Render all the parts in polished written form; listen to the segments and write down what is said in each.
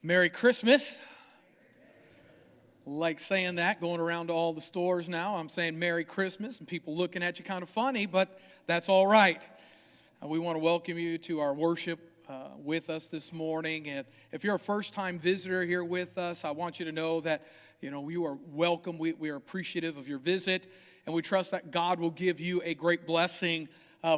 Merry Christmas. Like saying that, going around to all the stores now, I'm saying Merry Christmas, and people looking at you kind of funny, but that's all right. We want to welcome you to our worship with us this morning, and if you're a first-time visitor here with us, I want you to know that, you are welcome. We are appreciative of your visit, and we trust that God will give you a great blessing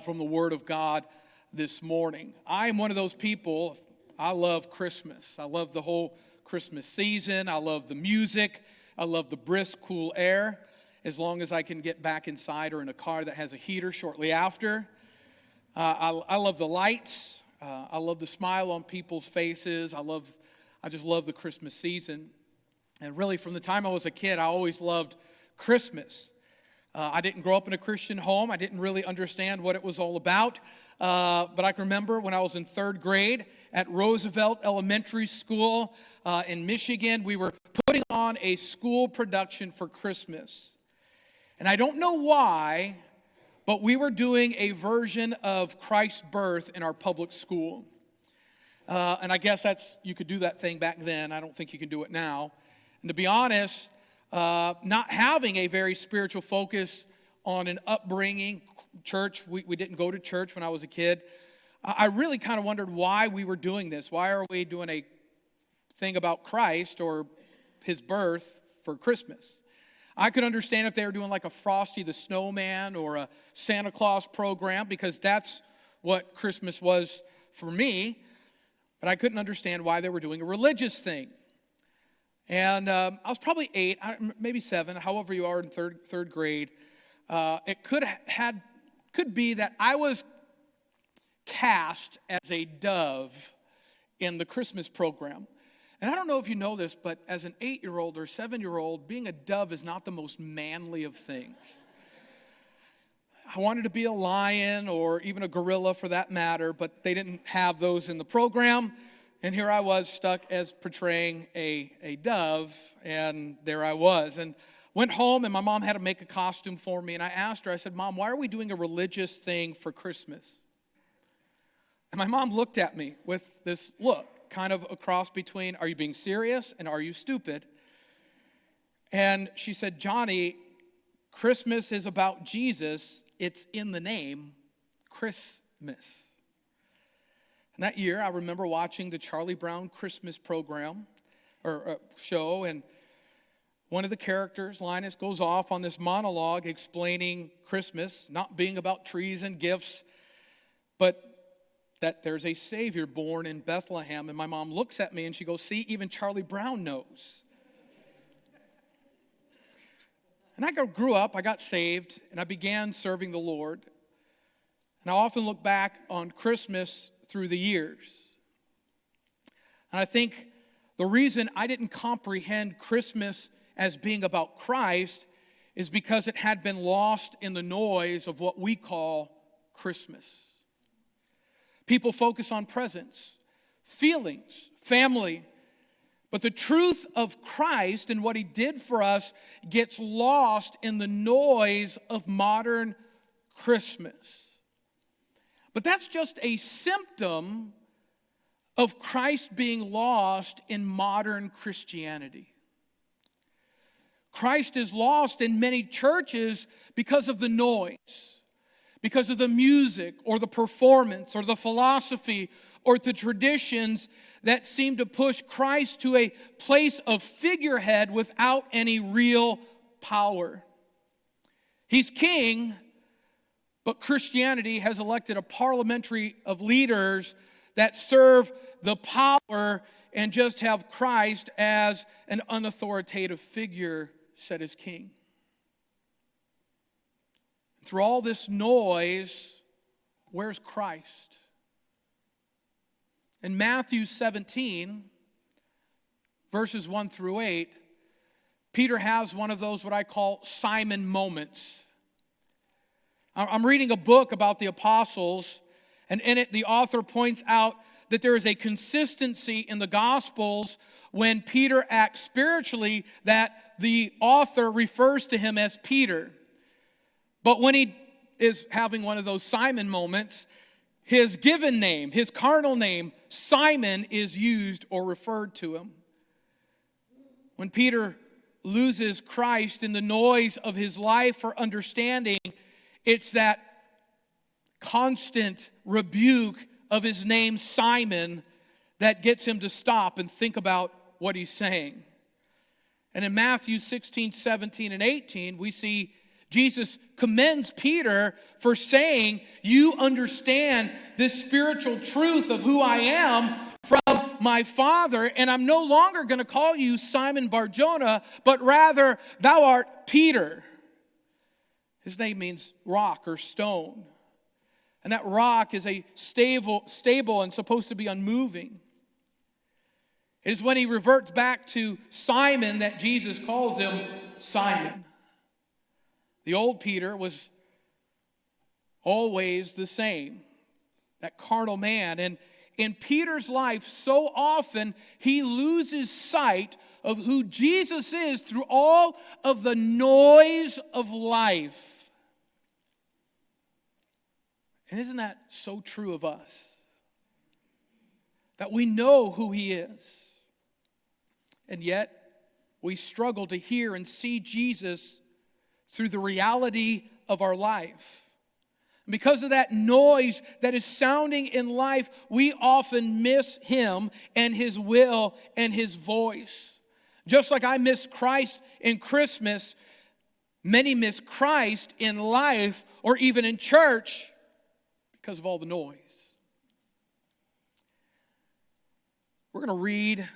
from the Word of God this morning. I am one of those people. I love Christmas. I love the whole Christmas season. I love the music. I love the brisk, cool air, as long as I can get back inside or in a car that has a heater shortly after. I love the lights. I love the smile on people's faces. I just love the Christmas season. And really, from the time I was a kid, I always loved Christmas. I didn't grow up in a Christian home. I didn't really understand what it was all about. But I can remember when I was in third grade at Roosevelt Elementary School in Michigan, we were putting on a school production for Christmas. And I don't know why, but we were doing a version of Christ's birth in our public school. And I guess you could do that thing back then. I don't think you can do it now. And to be honest, not having a very spiritual focus on an upbringing, church, we didn't go to church when I was a kid. I really kind of wondered why we were doing this. Why are we doing a thing about Christ or his birth for Christmas? I could understand if they were doing like a Frosty the Snowman or a Santa Claus program, because that's what Christmas was for me. But I couldn't understand why they were doing a religious thing. And I was probably 8, maybe 7, however you are in third grade. It could be that I was cast as a dove in the Christmas program. And I don't know if you know this, but as an 8-year-old or 7-year-old, being a dove is not the most manly of things. I wanted to be a lion or even a gorilla for that matter, but they didn't have those in the program. And here I was stuck as portraying a dove, and there I was. And went home, and my mom had to make a costume for me, and I asked her, I said, Mom, why are we doing a religious thing for Christmas? And my mom looked at me with this look, kind of a cross between, are you being serious and are you stupid? And she said, Johnny, Christmas is about Jesus. It's in the name, Christmas. And that year, I remember watching the Charlie Brown Christmas program, or show, and one of the characters, Linus, goes off on this monologue explaining Christmas not being about trees and gifts, but that there's a Savior born in Bethlehem. And my mom looks at me and she goes, see, even Charlie Brown knows. And I grew up, I got saved, and I began serving the Lord. And I often look back on Christmas through the years. And I think the reason I didn't comprehend Christmas as being about Christ is because it had been lost in the noise of what we call Christmas. People focus on presents, feelings, family, but the truth of Christ and what he did for us gets lost in the noise of modern Christmas. But that's just a symptom of Christ being lost in modern Christianity. Christ is lost in many churches because of the noise, because of the music or the performance or the philosophy or the traditions that seem to push Christ to a place of figurehead without any real power. He's king, but Christianity has elected a parliamentary of leaders that serve the power and just have Christ as an unauthoritative figure set as king. Through all this noise, where's Christ? In Matthew 17, verses 1 through 8, Peter has one of those what I call Simon moments. I'm reading a book about the apostles, and in it the author points out that there is a consistency in the Gospels when Peter acts spiritually that the author refers to him as Peter. But when he is having one of those Simon moments, his given name, his carnal name, Simon is used or referred to him. When Peter loses Christ in the noise of his life for understanding, it's that constant rebuke of his name Simon that gets him to stop and think about what he's saying. And in Matthew 16, 17, and 18, we see Jesus commends Peter for saying, you understand this spiritual truth of who I am from my Father, and I'm no longer going to call you Simon Bar-Jonah, but rather thou art Peter. His name means rock or stone. And that rock is a stable and supposed to be unmoving. It is when he reverts back to Simon that Jesus calls him Simon. The old Peter was always the same, that carnal man. And in Peter's life, so often he loses sight of who Jesus is through all of the noise of life. And isn't that so true of us? That we know who he is. And yet, we struggle to hear and see Jesus through the reality of our life. And because of that noise that is sounding in life, we often miss him and his will and his voice. Just like I miss Christ in Christmas, many miss Christ in life or even in church because of all the noise. We're going to read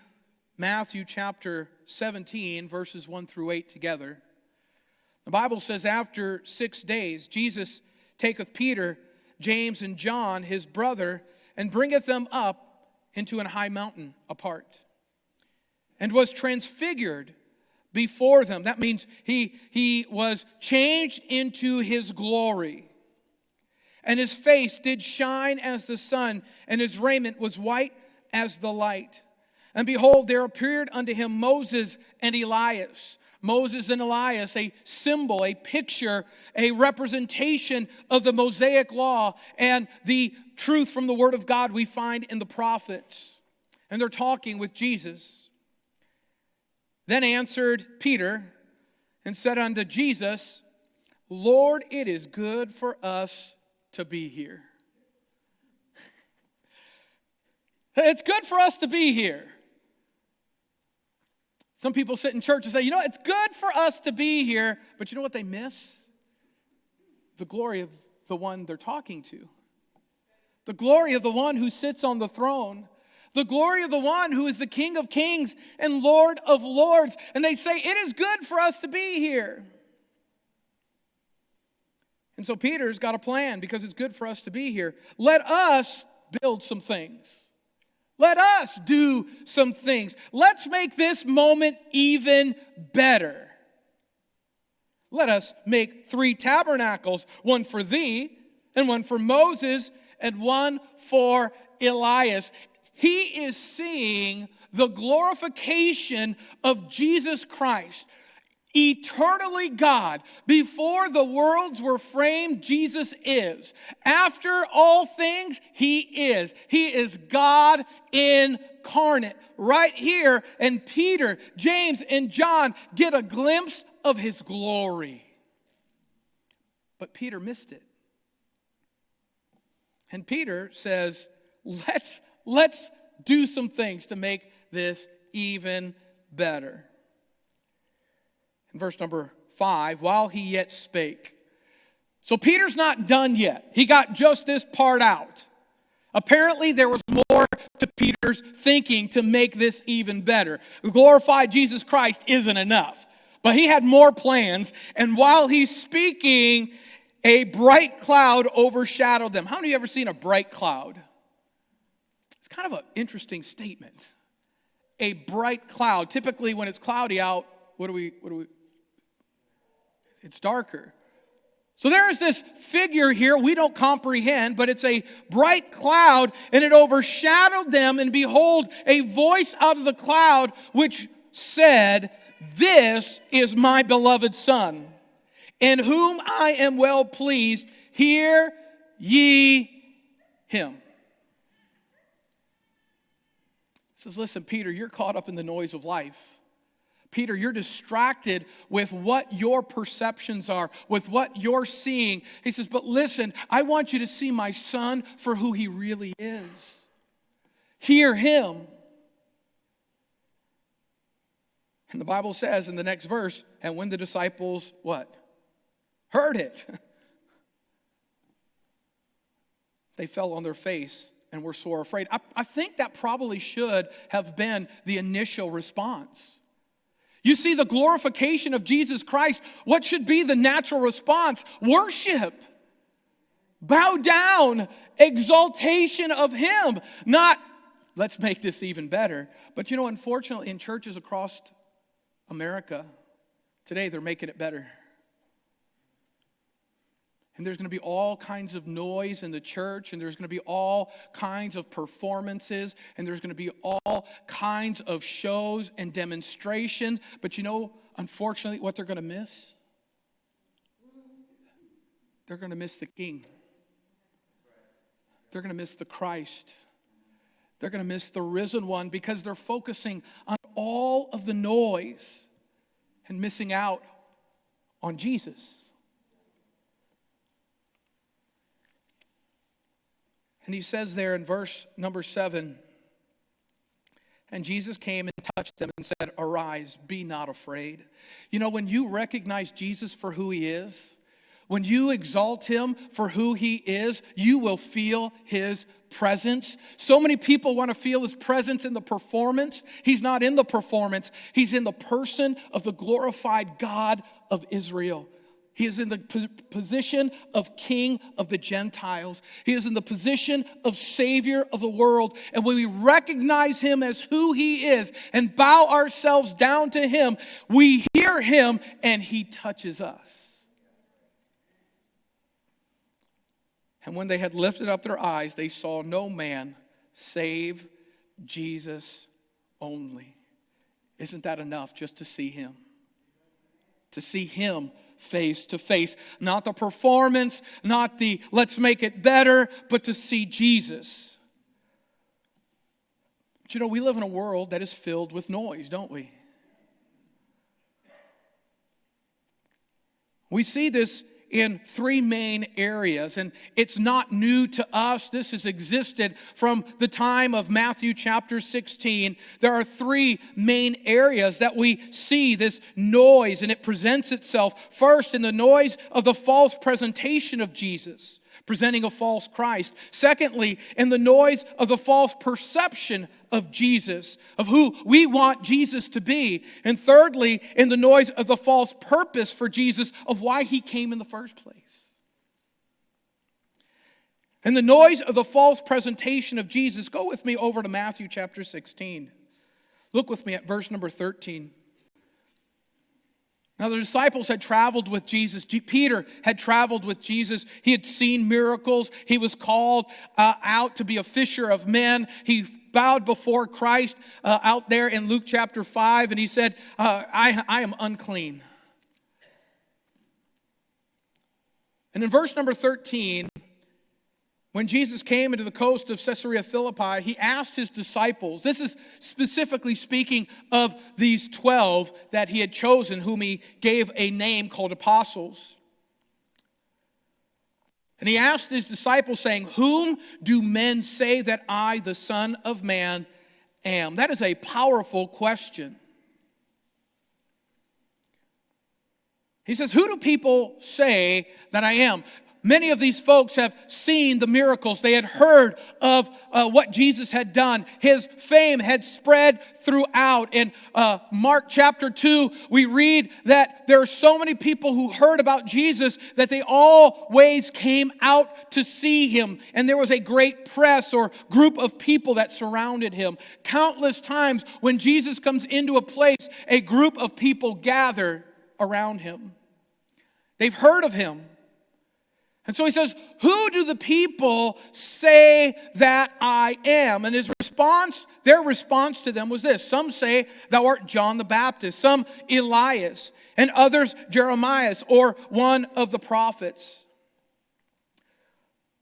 Matthew chapter 17, verses 1 through 8 together. The Bible says, after 6 days, Jesus taketh Peter, James, and John, his brother, and bringeth them up into an high mountain apart, and was transfigured before them. That means he was changed into his glory. And his face did shine as the sun, and his raiment was white as the light. And behold, there appeared unto him Moses and Elias. Moses and Elias, a symbol, a picture, a representation of the Mosaic law and the truth from the Word of God we find in the prophets. And they're talking with Jesus. Then answered Peter and said unto Jesus, Lord, it is good for us to be here. It's good for us to be here. Some people sit in church and say, it's good for us to be here, but you know what they miss? The glory of the one they're talking to. The glory of the one who sits on the throne. The glory of the one who is the King of kings and Lord of lords. And they say, it is good for us to be here. And so Peter's got a plan because it's good for us to be here. Let us build some things. Let us do some things. Let's make this moment even better. Let us make 3 tabernacles, one for thee, and one for Moses, and one for Elias. He is seeing the glorification of Jesus Christ. Eternally God, before the worlds were framed, Jesus is. After all things, he is. He is God incarnate. Right here, and Peter, James, and John get a glimpse of his glory. But Peter missed it. And Peter says, let's do some things to make this even better. In verse number 5, while he yet spake. So Peter's not done yet. He got just this part out. Apparently there was more to Peter's thinking to make this even better. Glorify Jesus Christ isn't enough. But he had more plans. And while he's speaking, a bright cloud overshadowed them. How many of you ever seen a bright cloud? It's kind of an interesting statement. A bright cloud. Typically when it's cloudy out, what do we it's darker. So there is this figure here we don't comprehend, but it's a bright cloud, and it overshadowed them, and behold, a voice out of the cloud which said, This is my beloved Son, in whom I am well pleased. Hear ye him. says, listen, Peter, you're caught up in the noise of life. Peter, you're distracted with what your perceptions are, with what you're seeing. He says, but listen, I want you to see my son for who he really is. Hear him. And the Bible says in the next verse, and when the disciples, what? Heard it. They fell on their face and were sore afraid. I think that probably should have been the initial response. You see, the glorification of Jesus Christ, what should be the natural response? Worship. Bow down. Exaltation of him. Not, let's make this even better. But unfortunately, in churches across America, today they're making it better. And there's going to be all kinds of noise in the church, and there's going to be all kinds of performances, and there's going to be all kinds of shows and demonstrations. But unfortunately, what they're going to miss? They're going to miss the King. They're going to miss the Christ. They're going to miss the risen one because they're focusing on all of the noise and missing out on Jesus. And he says there in verse number 7, and Jesus came and touched them and said, arise, be not afraid. When you recognize Jesus for who he is, when you exalt him for who he is, you will feel his presence. So many people want to feel his presence in the performance. He's not in the performance. He's in the person of the glorified God of Israel. He is in the position of King of the Gentiles. He is in the position of Savior of the world. And when we recognize him as who he is and bow ourselves down to him, we hear him and he touches us. And when they had lifted up their eyes, they saw no man save Jesus only. Isn't that enough just to see him? To see him face to face. Not the performance, not the let's make it better, but to see Jesus. But we live in a world that is filled with noise, don't we? We see this in three main areas, and it's not new to us. This has existed from the time of Matthew chapter 16. There are three main areas that we see this noise, and it presents itself first in the noise of the false presentation of Jesus, presenting a false Christ. Secondly, in the noise of the false perception of Jesus, of who we want Jesus to be. And thirdly, in the noise of the false purpose for Jesus of why he came in the first place. In the noise of the false presentation of Jesus, go with me over to Matthew chapter 16. Look with me at verse number 13. Now the disciples had traveled with Jesus. Peter had traveled with Jesus. He had seen miracles. He was called out to be a fisher of men. He bowed before Christ out there in Luke chapter 5, and he said, I am unclean. And in verse number 13, when Jesus came into the coast of Caesarea Philippi, he asked his disciples, this is specifically speaking of these 12 that he had chosen, whom he gave a name called apostles. And he asked his disciples, saying, whom do men say that I, the Son of Man, am? That is a powerful question. He says, who do people say that I am? Many of these folks have seen the miracles. They had heard of what Jesus had done. His fame had spread throughout. In Mark chapter 2, we read that there are so many people who heard about Jesus that they always came out to see him. And there was a great press or group of people that surrounded him. Countless times when Jesus comes into a place, a group of people gather around him. They've heard of him. And so he says, who do the people say that I am? And their response to them was this. Some say thou art John the Baptist, some Elias, and others Jeremiah or one of the prophets.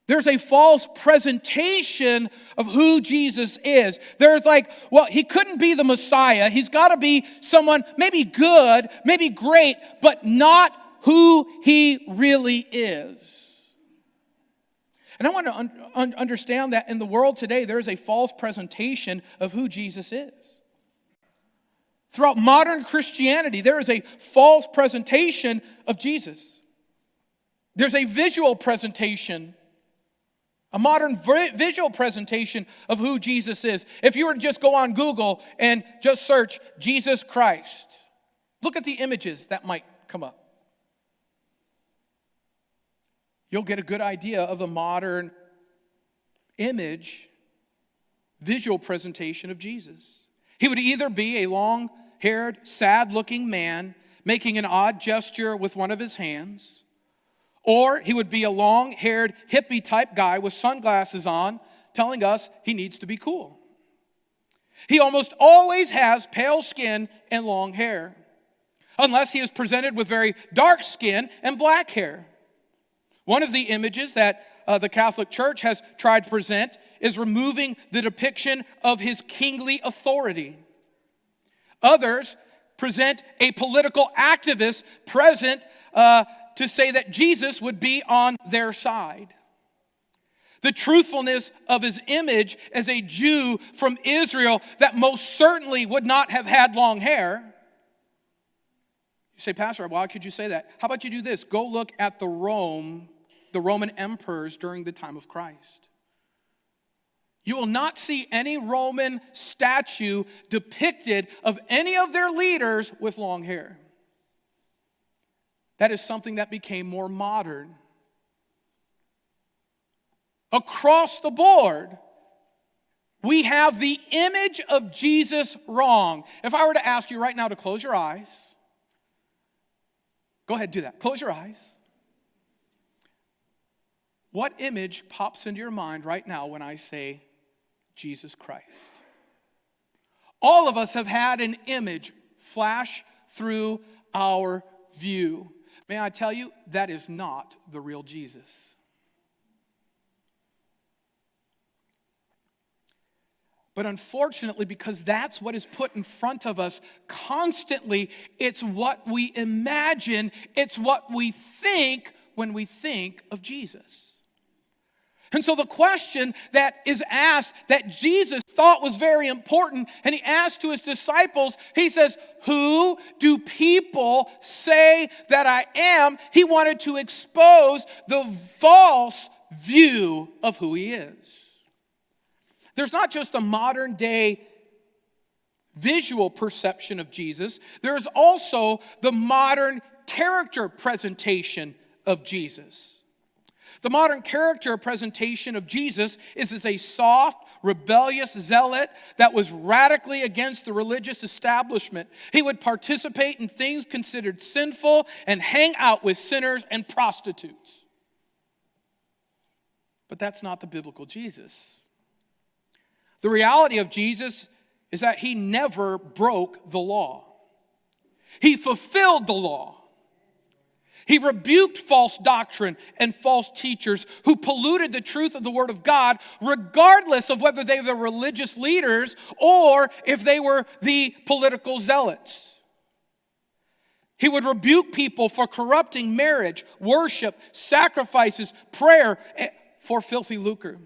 There's a false presentation of who Jesus is. There's like, well, he couldn't be the Messiah. He's got to be someone maybe good, maybe great, but not who he really is. And I want to understand that in the world today, there is a false presentation of who Jesus is. Throughout modern Christianity, there is a false presentation of Jesus. There's a visual presentation, a modern visual presentation of who Jesus is. If you were to just go on Google and just search Jesus Christ, look at the images that might come up. You'll get a good idea of the modern image, visual presentation of Jesus. He would either be a long-haired, sad-looking man making an odd gesture with one of his hands, or he would be a long-haired, hippie-type guy with sunglasses on telling us he needs to be cool. He almost always has pale skin and long hair, unless he is presented with very dark skin and black hair. One of the images that the Catholic Church has tried to present is removing the depiction of his kingly authority. Others present a political activist present to say that Jesus would be on their side. The truthfulness of his image as a Jew from Israel that most certainly would not have had long hair. You say, Pastor, why could you say that? How about you do this? Go look at the Roman emperors during the time of Christ. You will not see any Roman statue depicted of any of their leaders with long hair. That is something that became more modern. Across the board, we have the image of Jesus wrong. If I were to ask you right now to close your eyes, go ahead, do that. Close your eyes. What image pops into your mind right now when I say Jesus Christ? All of us have had an image flash through our view. May I tell you, that is not the real Jesus. But unfortunately, because that's what is put in front of us constantly, it's what we imagine, it's what we think when we think of Jesus. And so the question that is asked that Jesus thought was very important, and he asked to his disciples, he says, who do people say that I am? He wanted to expose the false view of who he is. There's not just a modern day visual perception of Jesus, there is also the modern character presentation of Jesus. The modern character presentation of Jesus is as a soft, rebellious zealot that was radically against the religious establishment. He would participate in things considered sinful and hang out with sinners and prostitutes. But that's not the biblical Jesus. The reality of Jesus is that he never broke the law. He fulfilled the law. He rebuked false doctrine and false teachers who polluted the truth of the Word of God, regardless of whether they were the religious leaders or if they were the political zealots. He would rebuke people for corrupting marriage, worship, sacrifices, prayer for filthy lucre.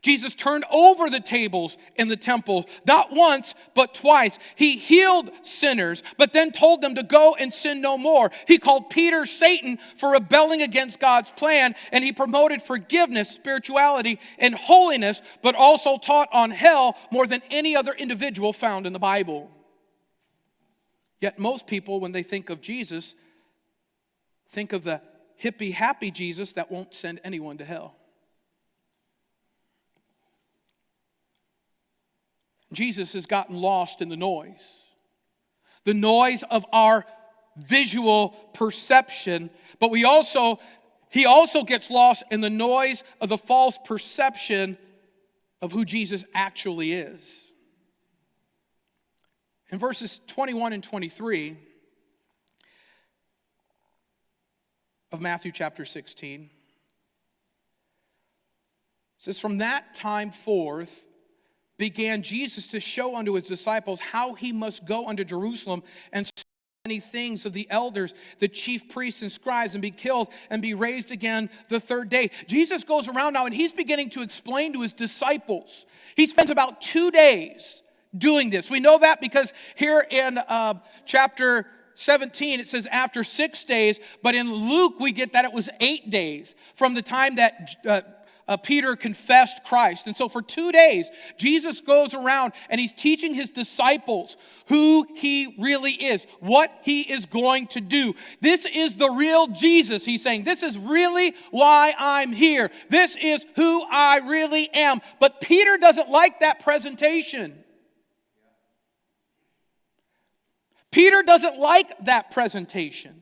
Jesus turned over the tables in the temple, not once, but twice. He healed sinners, but then told them to go and sin no more. He called Peter Satan for rebelling against God's plan, and he promoted forgiveness, spirituality, and holiness, but also taught on hell more than any other individual found in the Bible. Yet most people, when they think of Jesus, think of the hippie, happy Jesus that won't send anyone to hell. Jesus has gotten lost in the noise of our visual perception, but he also gets lost in the noise of the false perception of who Jesus actually is. In verses 21 and 23 of Matthew chapter 16, says, from that time forth began Jesus to show unto his disciples how he must go unto Jerusalem and suffer many things of the elders, the chief priests and scribes, and be killed and be raised again the third day. Jesus goes around now and he's beginning to explain to his disciples. He spends about 2 days doing this. We know that because here in chapter 17, it says after 6 days, but in Luke, we get that it was 8 days from the time that Peter confessed Christ. And so for 2 days, Jesus goes around and he's teaching his disciples who he really is, what he is going to do. This is the real Jesus, he's saying. This is really why I'm here. This is who I really am. But Peter doesn't like that presentation. Peter doesn't like that presentation.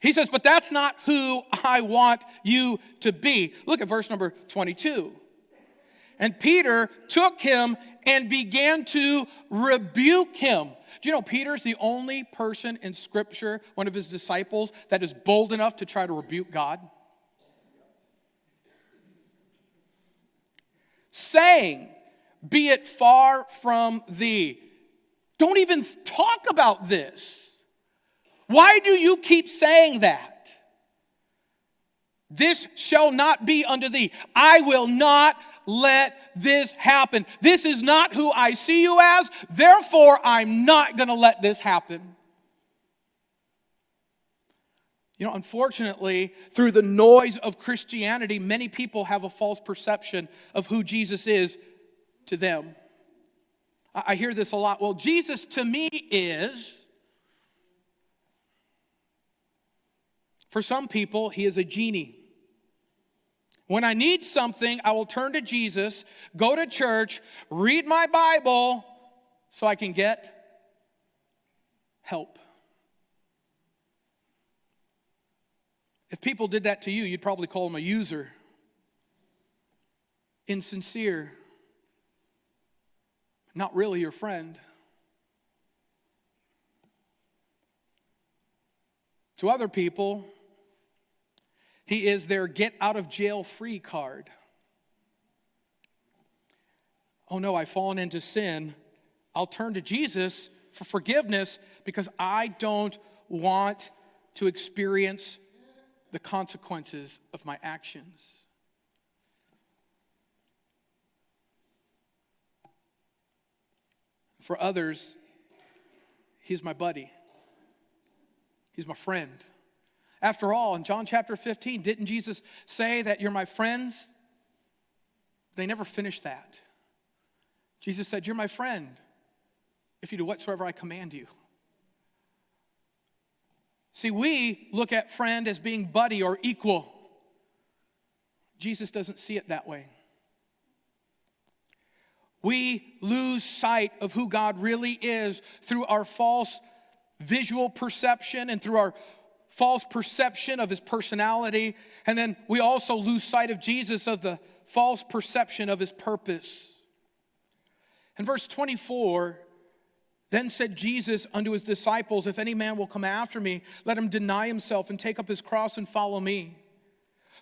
He says, but that's not who I want you to be. Look at verse number 22. And Peter took him and began to rebuke him. Do you know Peter's the only person in Scripture, one of his disciples, that is bold enough to try to rebuke God? Saying, be it far from thee. Don't even talk about this. Why do you keep saying that? This shall not be unto thee. I will not let this happen. This is not who I see you as. Therefore, I'm not going to let this happen. You know, unfortunately, through the noise of Christianity, many people have a false perception of who Jesus is to them. I hear this a lot. Well, Jesus to me is... For some people, he is a genie. When I need something, I will turn to Jesus, go to church, read my Bible, so I can get help. If people did that to you, you'd probably call them a user, insincere, not really your friend. To other people, he is their get-out-of-jail-free card. Oh no, I've fallen into sin. I'll turn to Jesus for forgiveness because I don't want to experience the consequences of my actions. For others, he's my buddy. He's my friend. After all, in John chapter 15, didn't Jesus say that you're my friends? They never finished that. Jesus said, you're my friend if you do whatsoever I command you. See, we look at friend as being buddy or equal. Jesus doesn't see it that way. We lose sight of who God really is through our false visual perception and through our false perception of his personality. And then we also lose sight of Jesus, of the false perception of his purpose. In verse 24, then said Jesus unto his disciples, if any man will come after me, let him deny himself and take up his cross and follow me.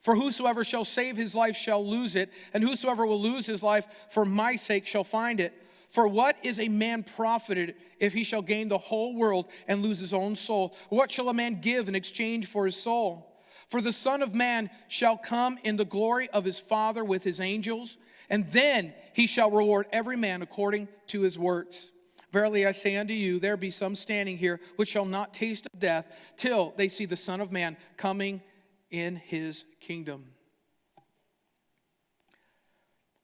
For whosoever shall save his life shall lose it, and whosoever will lose his life for my sake shall find it. For what is a man profited if he shall gain the whole world and lose his own soul? What shall a man give in exchange for his soul? For the Son of Man shall come in the glory of his Father with his angels, and then he shall reward every man according to his works. Verily I say unto you, there be some standing here which shall not taste of death till they see the Son of Man coming in his kingdom.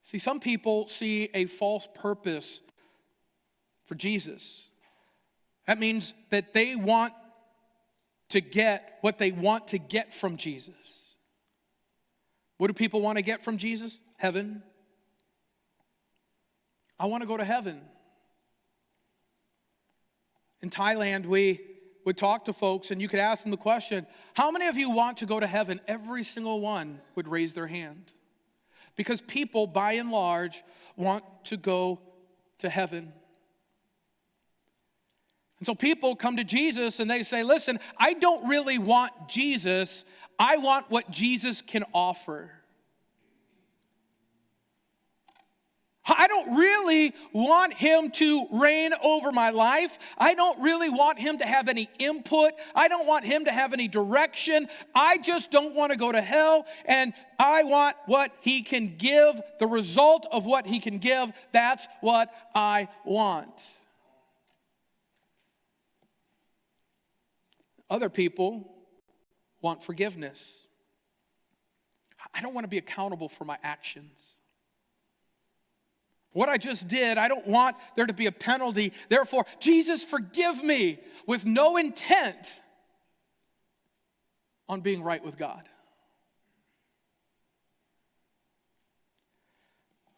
See, some people see a false purpose for Jesus. That means that they want to get what they want to get from Jesus. What do people want to get from Jesus? Heaven. I want to go to heaven. In Thailand, we would talk to folks and you could ask them the question, how many of you want to go to heaven? Every single one would raise their hand. Because people, by and large, want to go to heaven. And so people come to Jesus and they say, listen, I don't really want Jesus. I want what Jesus can offer. I don't really want him to reign over my life. I don't really want him to have any input. I don't want him to have any direction. I just don't want to go to hell, and I want what he can give, the result of what he can give. That's what I want. Other people want forgiveness. I don't want to be accountable for my actions. What I just did, I don't want there to be a penalty. Therefore, Jesus, forgive me, with no intent on being right with God.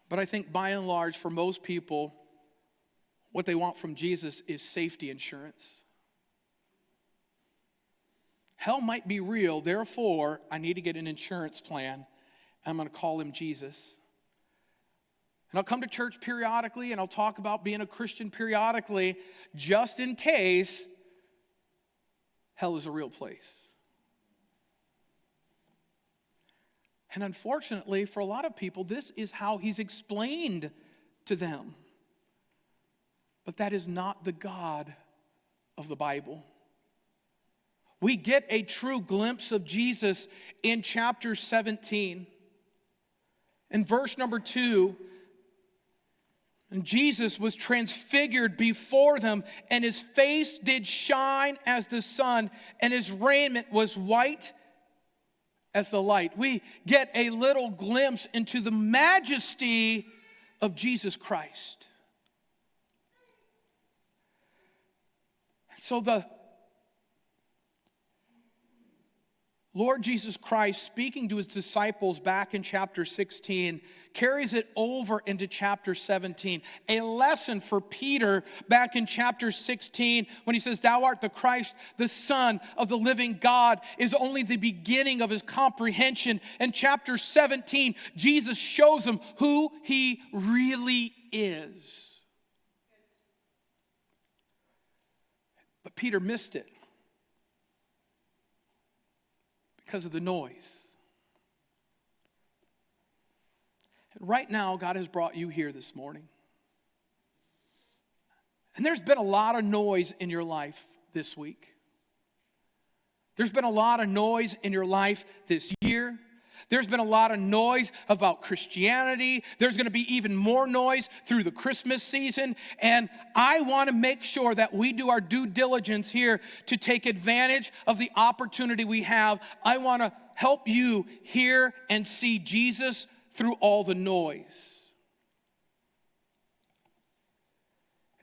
But I think by and large, for most people, what they want from Jesus is safety insurance. Hell might be real, therefore, I need to get an insurance plan. I'm going to call him Jesus. And I'll come to church periodically, and I'll talk about being a Christian periodically, just in case hell is a real place. And unfortunately, for a lot of people, this is how he's explained to them. But that is not the God of the Bible. We get a true glimpse of Jesus in chapter 17. In verse number 2, and Jesus was transfigured before them, and his face did shine as the sun, and his raiment was white as the light. We get a little glimpse into the majesty of Jesus Christ. So the Lord Jesus Christ, speaking to his disciples back in chapter 16, carries it over into chapter 17. A lesson for Peter back in chapter 16 when he says, "Thou art the Christ, the Son of the living God," is only the beginning of his comprehension. In chapter 17, Jesus shows him who he really is. But Peter missed it because of the noise. And right now, God has brought you here this morning. And there's been a lot of noise in your life this week. There's been a lot of noise in your life this year. There's been a lot of noise about Christianity. There's going to be even more noise through the Christmas season. And I want to make sure that we do our due diligence here to take advantage of the opportunity we have. I want to help you hear and see Jesus through all the noise.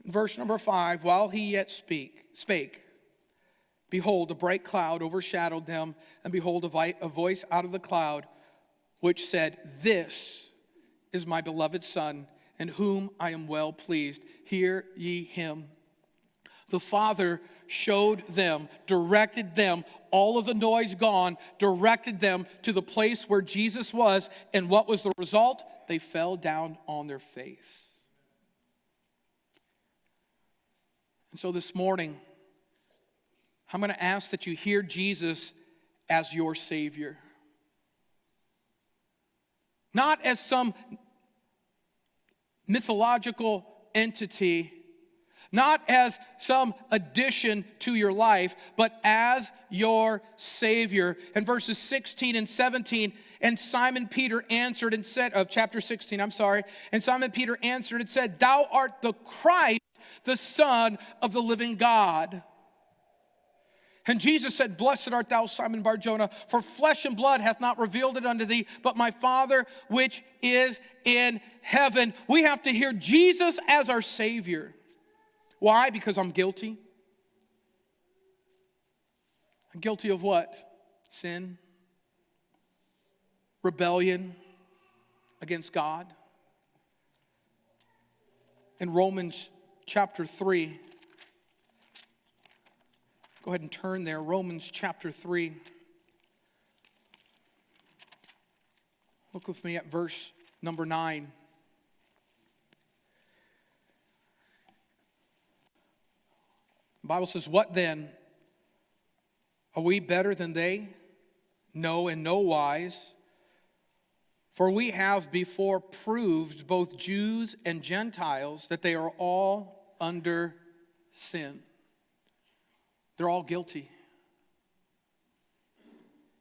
In verse number 5, while he yet spake, behold, a bright cloud overshadowed them, and behold, a voice out of the cloud, which said, "This is my beloved Son, in whom I am well pleased. Hear ye him." The Father showed them, directed them, all of the noise gone, directed them to the place where Jesus was. And what was the result? They fell down on their face. And so this morning, I'm going to ask that you hear Jesus as your Savior. Not as some mythological entity, not as some addition to your life, but as your Savior. In verses 16 and 17, and Simon Peter answered and said, of chapter 16, and Simon Peter answered and said, "Thou art the Christ, the Son of the living God." And Jesus said, "Blessed art thou, Simon Bar-Jonah, for flesh and blood hath not revealed it unto thee, but my Father which is in heaven." We have to hear Jesus as our Savior. Why? Because I'm guilty. I'm guilty of what? Sin, rebellion against God. In Romans chapter 3, go ahead and turn there. Romans chapter 3. Look with me at verse number 9. The Bible says, what then? Are we better than they? No, in no wise. For we have before proved, both Jews and Gentiles, that they are all under sin. They're all guilty.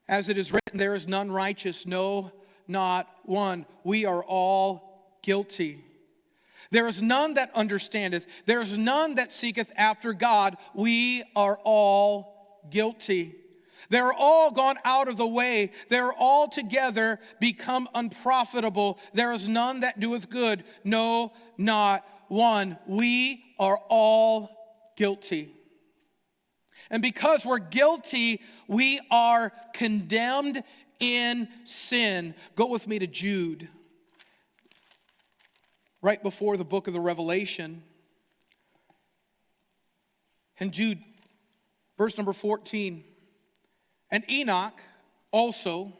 As it is written, there is none righteous, no, not one. We are all guilty. There is none that understandeth. There is none that seeketh after God. We are all guilty. They're all gone out of the way. They're all together become unprofitable. There is none that doeth good. No, not one. We are all guilty. And because we're guilty, we are condemned in sin. Go with me to Jude. Right before the book of the Revelation. And Jude, verse number 14. And Enoch also,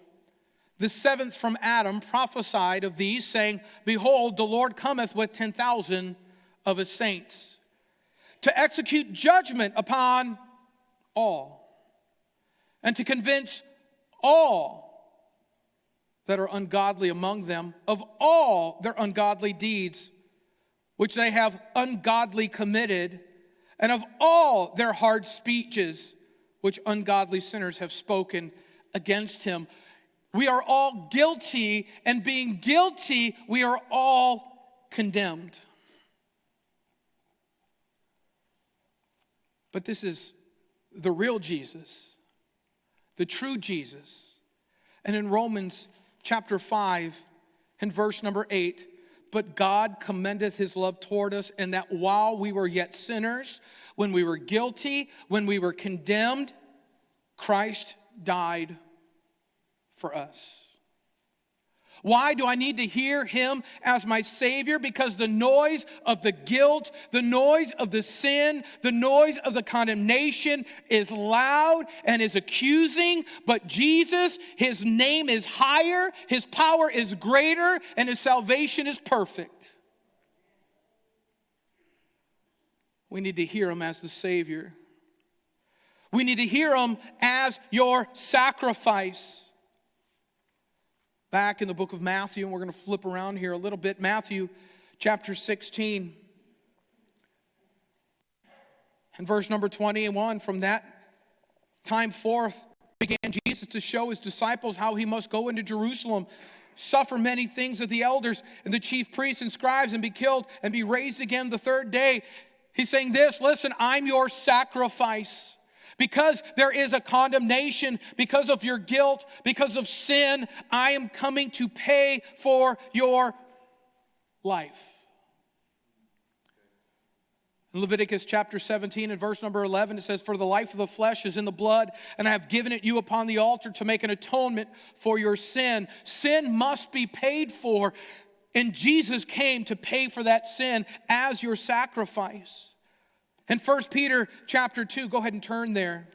the seventh from Adam, prophesied of these, saying, Behold, the Lord cometh with 10,000 of his saints, to execute judgment upon all, and to convince all that are ungodly among them of all their ungodly deeds, which they have ungodly committed, and of all their hard speeches, which ungodly sinners have spoken against him. We are all guilty, and being guilty, we are all condemned. But this is the real Jesus, the true Jesus. And in Romans chapter 5 and verse number 8, but God commendeth his love toward us, and that while we were yet sinners, when we were guilty, when we were condemned, Christ died for us. Why do I need to hear him as my Savior? Because the noise of the guilt, the noise of the sin, the noise of the condemnation is loud and is accusing. But Jesus, his name is higher, his power is greater, and his salvation is perfect. We need to hear him as the Savior. We need to hear him as your sacrifice. Back in the book of Matthew, and we're going to flip around here a little bit. Matthew chapter 16 and verse number 21. From that time forth began Jesus to show his disciples how he must go into Jerusalem, suffer many things of the elders and the chief priests and scribes, and be killed and be raised again the third day. He's saying this, listen, I'm your sacrifice. Because there is a condemnation, because of your guilt, because of sin, I am coming to pay for your life. In Leviticus chapter 17 and verse number 11, it says, For the life of the flesh is in the blood, and I have given it you upon the altar to make an atonement for your sin. Sin must be paid for, and Jesus came to pay for that sin as your sacrifice. In 1 Peter chapter 2, go ahead and turn there.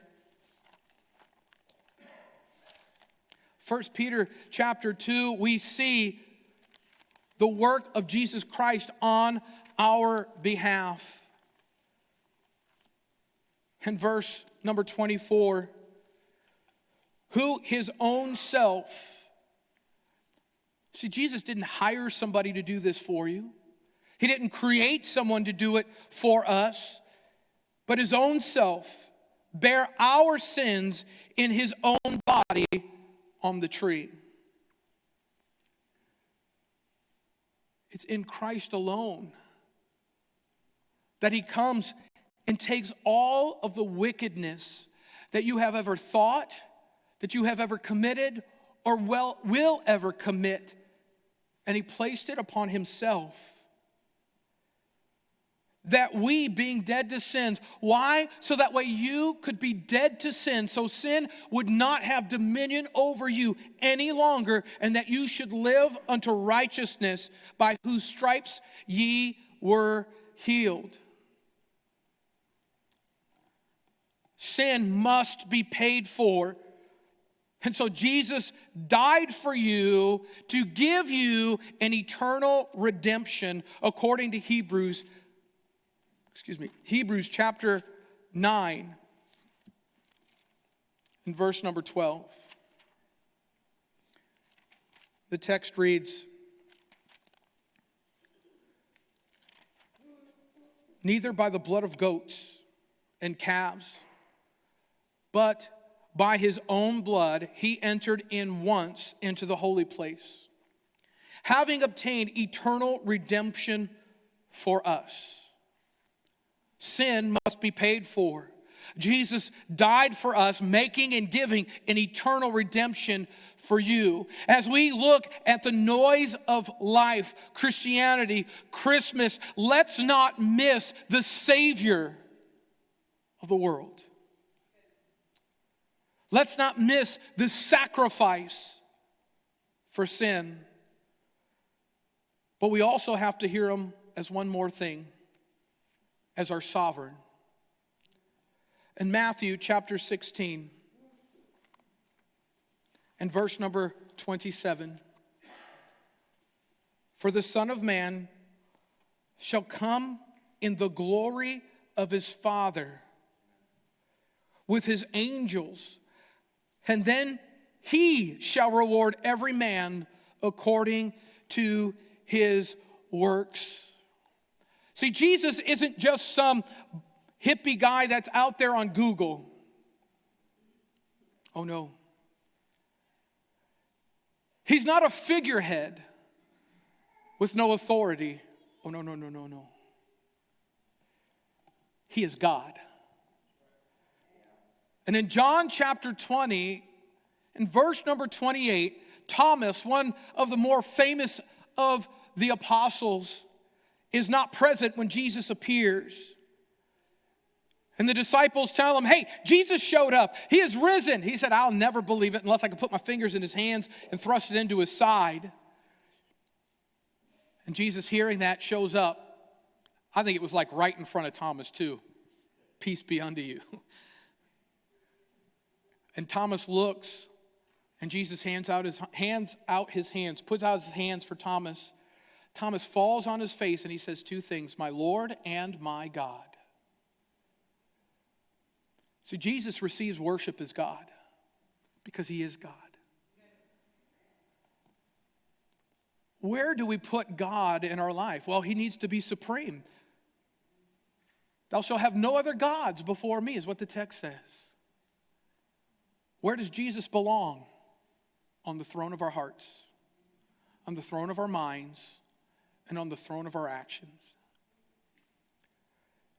1 Peter chapter 2, we see the work of Jesus Christ on our behalf. In verse number 24, who his own self, see, Jesus didn't hire somebody to do this for you. He didn't create someone to do it for us. But his own self bare our sins in his own body on the tree. It's in Christ alone that he comes and takes all of the wickedness that you have ever thought, that you have ever committed, or will ever commit, and he placed it upon himself. That we, being dead to sins, why? So that way you could be dead to sin, so sin would not have dominion over you any longer, and that you should live unto righteousness, by whose stripes ye were healed. Sin must be paid for. And so Jesus died for you to give you an eternal redemption according to Hebrews chapter 9 and verse number 12. The text reads, "Neither by the blood of goats and calves, but by his own blood he entered in once into the holy place, having obtained eternal redemption for us." Sin must be paid for. Jesus died for us, making and giving an eternal redemption for you. As we look at the noise of life, Christianity, Christmas, let's not miss the Savior of the world. Let's not miss the sacrifice for sin. But we also have to hear him as one more thing, as our sovereign. In Matthew chapter 16 and verse number 27, "For the Son of Man shall come in the glory of his Father with his angels, and then he shall reward every man according to his works." See, Jesus isn't just some hippie guy that's out there on Google. Oh no. He's not a figurehead with no authority. Oh no. He is God. And in John chapter 20, in verse number 28, Thomas, one of the more famous of the apostles, is not present when Jesus appears. And the disciples tell him, "Hey, Jesus showed up. He is risen." He said, "I'll never believe it unless I can put my fingers in his hands and thrust it into his side." And Jesus, hearing that, shows up. I think it was like right in front of Thomas too. "Peace be unto you." And Thomas looks, and Jesus hands out his hands, puts out his hands for Thomas. Thomas falls on his face and he says two things: "My Lord and my God." So Jesus receives worship as God because he is God. Where do we put God in our life? Well, he needs to be supreme. "Thou shalt have no other gods before me," is what the text says. Where does Jesus belong? On the throne of our hearts, on the throne of our minds, and on the throne of our actions.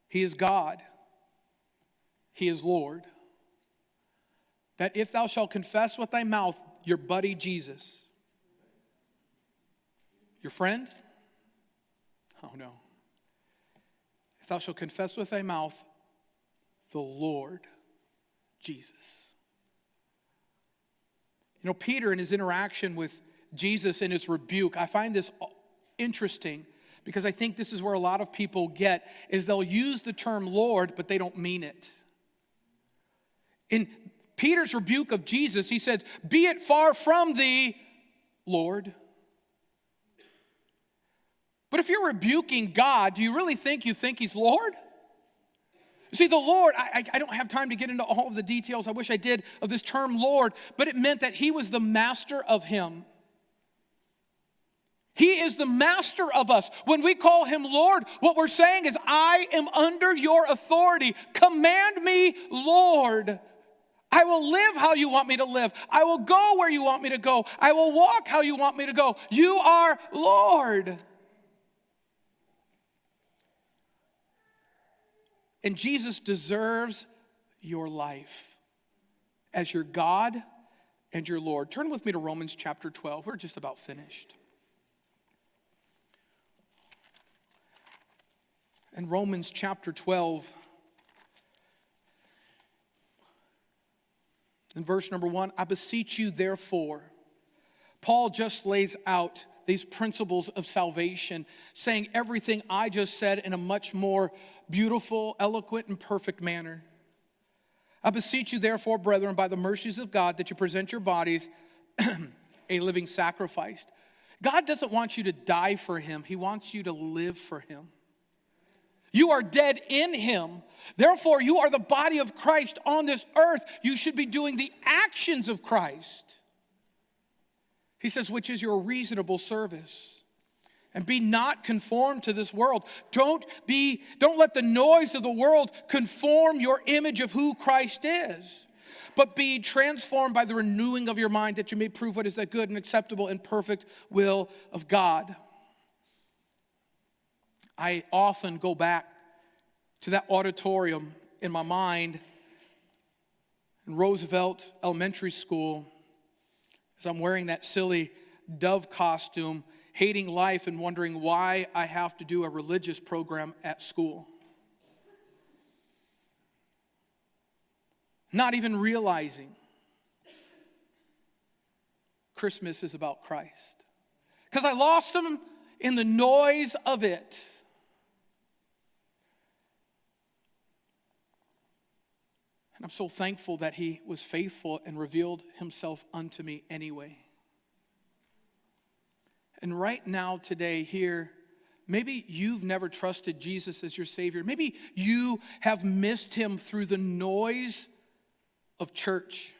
He is God. He is Lord. That if thou shalt confess with thy mouth, your buddy Jesus, your friend? Oh no. If thou shalt confess with thy mouth the Lord Jesus. You know, Peter, in his interaction with Jesus in his rebuke, I find this interesting because I think this is where a lot of people get, is they'll use the term Lord, but they don't mean it. In Peter's rebuke of Jesus, he said, "Be it far from thee, Lord." But if you're rebuking God, do you really think he's Lord? See, the Lord, I don't have time to get into all of the details, I wish I did, of this term Lord, but it meant that he was the master of him. He is the master of us. When we call him Lord, what we're saying is, "I am under your authority. Command me, Lord. I will live how you want me to live. I will go where you want me to go. I will walk how you want me to go. You are Lord." And Jesus deserves your life as your God and your Lord. Turn with me to Romans chapter 12. We're just about finished. In Romans chapter 12, in verse number 1, "I beseech you therefore." Paul just lays out these principles of salvation, saying everything I just said in a much more beautiful, eloquent, and perfect manner. "I beseech you therefore, brethren, by the mercies of God, that you present your bodies a living sacrifice." God doesn't want you to die for him. He wants you to live for him. You are dead in him. Therefore, you are the body of Christ on this earth. You should be doing the actions of Christ. He says, which is your reasonable service. And be not conformed to this world. Don't let the noise of the world conform your image of who Christ is. But be transformed by the renewing of your mind, that you may prove what is that good and acceptable and perfect will of God. I often go back to that auditorium in my mind in Roosevelt Elementary School as I'm wearing that silly dove costume, hating life and wondering why I have to do a religious program at school. Not even realizing Christmas is about Christ. Because I lost him in the noise of it. And I'm so thankful that he was faithful and revealed himself unto me anyway. And right now, today, here, maybe you've never trusted Jesus as your Savior. Maybe you have missed him through the noise of church,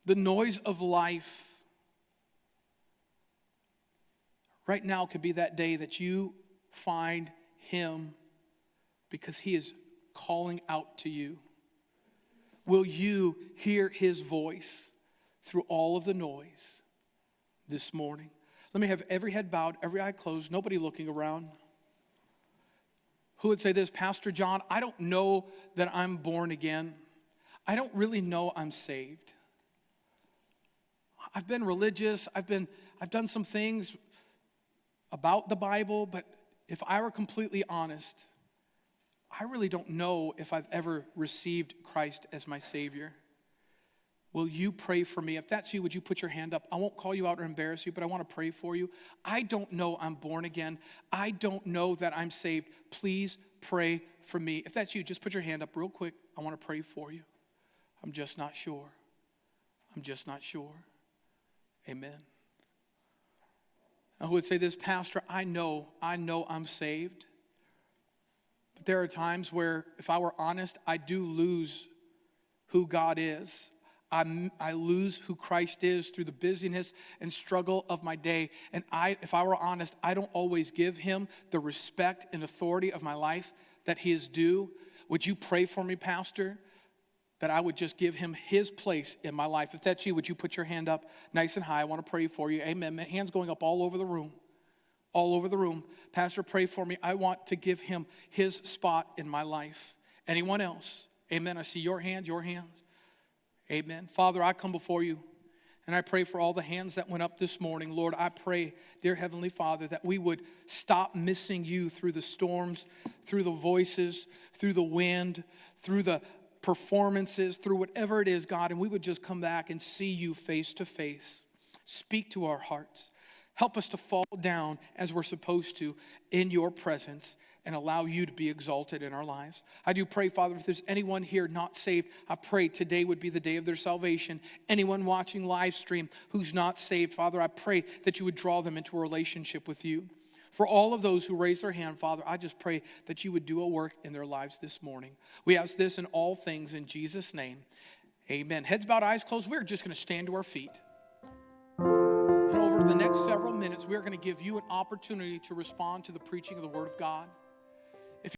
the noise of life. Right now could be that day that you find him because he is calling out to you. Will you hear his voice through all of the noise this morning? Let me have every head bowed, every eye closed, nobody looking around. Who would say this? Pastor John, I don't know that I'm born again. I don't really know I'm saved. I've been religious. I've done some things about the Bible, but if I were completely honest, I really don't know if I've ever received Christ as my Savior. Will you pray for me? If that's you, would you put your hand up? I won't call you out or embarrass you, but I want to pray for you. I don't know I'm born again. I don't know that I'm saved. Please pray for me. If that's you, just put your hand up real quick. I want to pray for you. I'm just not sure. I'm just not sure. Amen. Now, who would say this? Pastor, I know I'm saved. But there are times where, if I were honest, I do lose who God is. I lose who Christ is through the busyness and struggle of my day. And if I were honest, I don't always give him the respect and authority of my life that he is due. Would you pray for me, Pastor, that I would just give him his place in my life? If that's you, would you put your hand up nice and high? I want to pray for you. Amen. Hands going up all over the room. All over the room. Pastor, pray for me. I want to give him his spot in my life. Anyone else? Amen. I see your hands, your hands. Amen. Father, I come before you and I pray for all the hands that went up this morning. Lord, I pray, dear Heavenly Father, that we would stop missing you through the storms, through the voices, through the wind, through the performances, through whatever it is, God, and we would just come back and see you face to face. Speak to our hearts. Help us to fall down as we're supposed to in your presence and allow you to be exalted in our lives. I do pray, Father, if there's anyone here not saved, I pray today would be the day of their salvation. Anyone watching live stream who's not saved, Father, I pray that you would draw them into a relationship with you. For all of those who raise their hand, Father, I just pray that you would do a work in their lives this morning. We ask this in all things in Jesus' name. Amen. Heads bowed, eyes closed. We're just going to stand to our feet. And over the next several minutes, we're going to give you an opportunity to respond to the preaching of the Word of God.